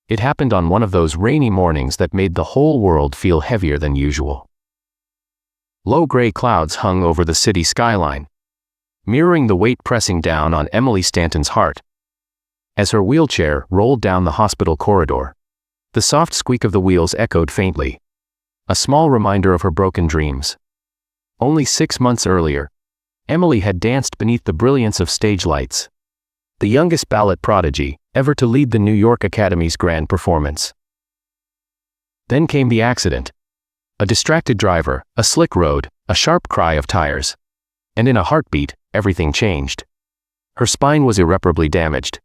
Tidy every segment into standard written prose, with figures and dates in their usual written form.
It happened on one of those rainy mornings that made the whole world feel heavier than usual. Low gray clouds hung over the city skyline, mirroring the weight pressing down on Emily Stanton's heart. As her wheelchair rolled down the hospital corridor, the soft squeak of the wheels echoed faintly, a small reminder of her broken dreams. Only 6 months earlier, Emily had danced beneath the brilliance of stage lights, the youngest ballet prodigy ever to lead the New York Academy's grand performance. Then came the accident. A distracted driver, a slick road, a sharp cry of tires. And in a heartbeat, everything changed. Her spine was irreparably damaged.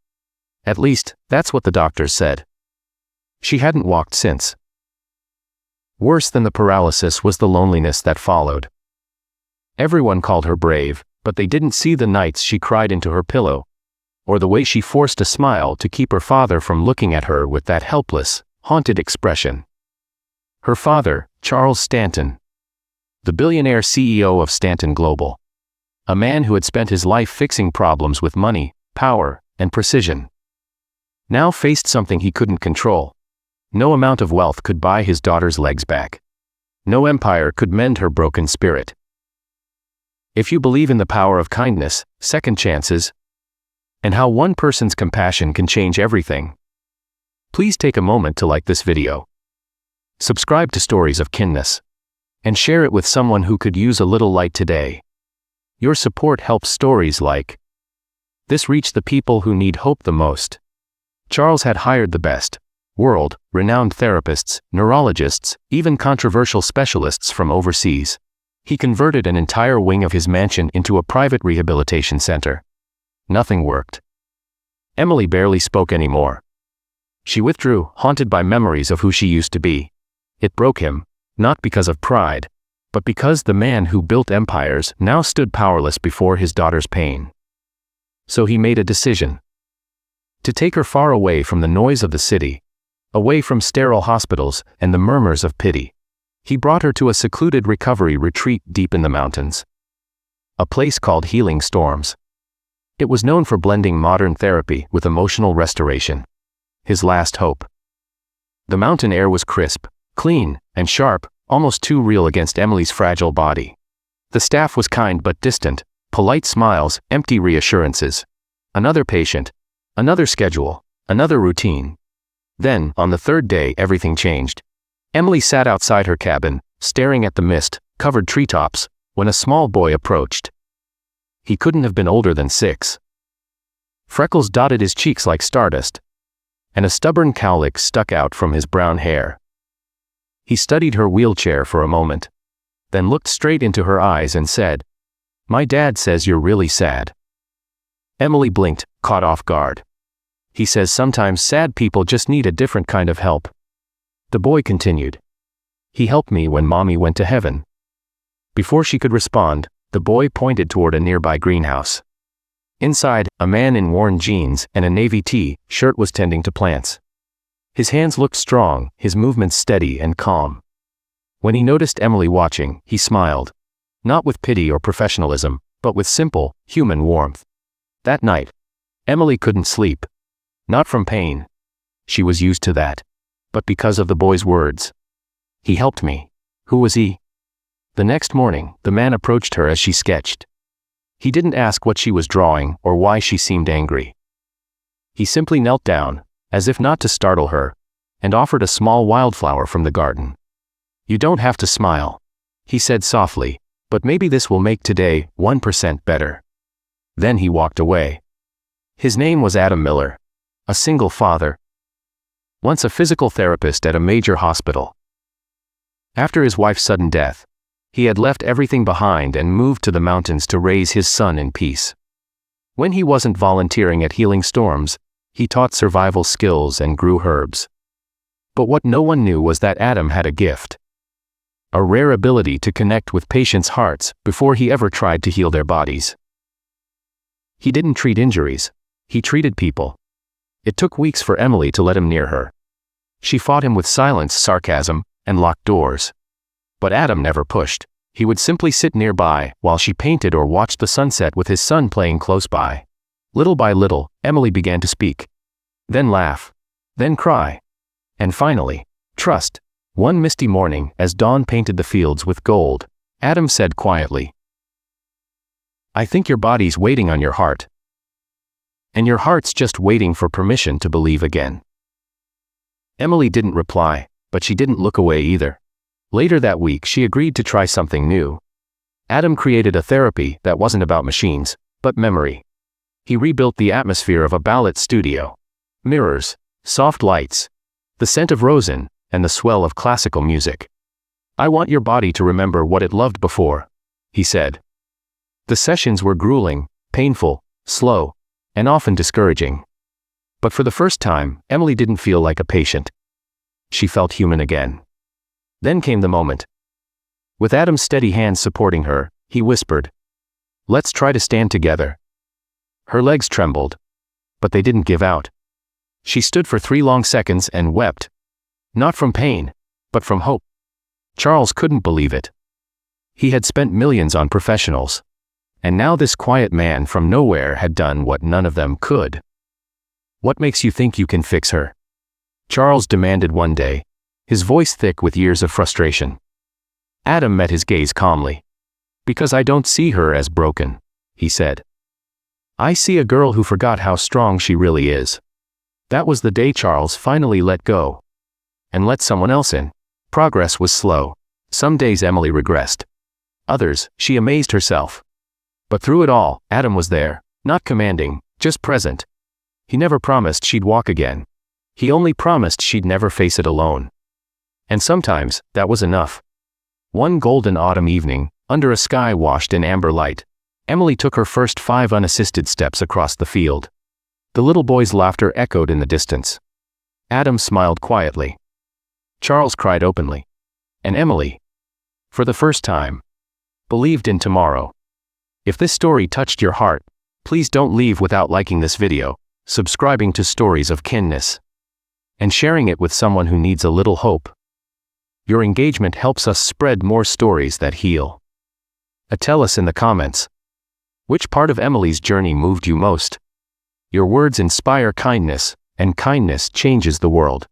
At least, that's what the doctors said. She hadn't walked since. Worse than the paralysis was the loneliness that followed. Everyone called her brave, but they didn't see the nights she cried into her pillow, or the way she forced a smile to keep her father from looking at her with that helpless, haunted expression. Her father, Charles Stanton, the billionaire CEO of Stanton Global, a man who had spent his life fixing problems with money, power, and precision, now faced something he couldn't control. No amount of wealth could buy his daughter's legs back. No empire could mend her broken spirit. If you believe in the power of kindness, second chances, and how one person's compassion can change everything, please take a moment to like this video. Subscribe to Stories of Kindness, and share it with someone who could use a little light today. Your support helps stories like this reach the people who need hope the most. Charles had hired the best, world-renowned therapists, neurologists, even controversial specialists from overseas. He converted an entire wing of his mansion into a private rehabilitation center. Nothing worked. Emily barely spoke anymore. She withdrew, haunted by memories of who she used to be. It broke him, not because of pride, but because the man who built empires now stood powerless before his daughter's pain. So he made a decision. To take her far away from the noise of the city, away from sterile hospitals and the murmurs of pity. He brought her to a secluded recovery retreat deep in the mountains. A place called Healing Storms. It was known for blending modern therapy with emotional restoration. His last hope. The mountain air was crisp, clean, and sharp, almost too real against Emily's fragile body. The staff was kind but distant, polite smiles, empty reassurances. Another patient, another schedule, another routine. Then, on the third day, everything changed. Emily sat outside her cabin, staring at the mist-covered treetops, when a small boy approached. He couldn't have been older than 6. Freckles dotted his cheeks like stardust, and a stubborn cowlick stuck out from his brown hair. He studied her wheelchair for a moment, then looked straight into her eyes and said, "My dad says you're really sad." Emily blinked, caught off guard. "He says sometimes sad people just need a different kind of help." The boy continued. "He helped me when Mommy went to heaven." Before she could respond, the boy pointed toward a nearby greenhouse. Inside, a man in worn jeans and a navy T-shirt was tending to plants. His hands looked strong, his movements steady and calm. When he noticed Emily watching, he smiled. Not with pity or professionalism, but with simple, human warmth. That night, Emily couldn't sleep. Not from pain. She was used to that. But because of the boy's words. "He helped me." Who was he? The next morning, the man approached her as she sketched. He didn't ask what she was drawing or why she seemed angry. He simply knelt down, as if not to startle her, and offered a small wildflower from the garden. "You don't have to smile," he said softly, "but maybe this will make today 1% better." Then he walked away. His name was Adam Miller, a single father, once a physical therapist at a major hospital. After his wife's sudden death, he had left everything behind and moved to the mountains to raise his son in peace. When he wasn't volunteering at Healing Storms, he taught survival skills and grew herbs. But what no one knew was that Adam had a gift. A rare ability to connect with patients' hearts before he ever tried to heal their bodies. He didn't treat injuries, he treated people. It took weeks for Emily to let him near her. She fought him with silence, sarcasm, and locked doors. But Adam never pushed. He would simply sit nearby while she painted or watched the sunset with his son playing close by. Little by little, Emily began to speak. Then laugh. Then cry. And finally, trust. One misty morning, as dawn painted the fields with gold, Adam said quietly, "I think your body's waiting on your heart. And your heart's just waiting for permission to believe again." Emily didn't reply, but she didn't look away either. Later that week, she agreed to try something new. Adam created a therapy that wasn't about machines, but memory. He rebuilt the atmosphere of a ballet studio. Mirrors, soft lights, the scent of rosin, and the swell of classical music. "I want your body to remember what it loved before," he said. The sessions were grueling, painful, slow, and often discouraging. But for the first time, Emily didn't feel like a patient. She felt human again. Then came the moment. With Adam's steady hands supporting her, he whispered, "Let's try to stand together." Her legs trembled, but they didn't give out. She stood for 3 long seconds and wept. Not from pain, but from hope. Charles couldn't believe it. He had spent millions on professionals. And now this quiet man from nowhere had done what none of them could. "What makes you think you can fix her?" Charles demanded one day, his voice thick with years of frustration. Adam met his gaze calmly. "Because I don't see her as broken," he said. "I see a girl who forgot how strong she really is." That was the day Charles finally let go. And let someone else in. Progress was slow. Some days Emily regressed. Others, she amazed herself. But through it all, Adam was there, not commanding, just present. He never promised she'd walk again. He only promised she'd never face it alone. And sometimes, that was enough. One golden autumn evening, under a sky washed in amber light, Emily took her first 5 unassisted steps across the field. The little boy's laughter echoed in the distance. Adam smiled quietly. Charles cried openly. And Emily, for the first time, believed in tomorrow. If this story touched your heart, please don't leave without liking this video, subscribing to Stories of Kindness, and sharing it with someone who needs a little hope. Your engagement helps us spread more stories that heal. Tell us in the comments, which part of Emily's journey moved you most? Your words inspire kindness, and kindness changes the world.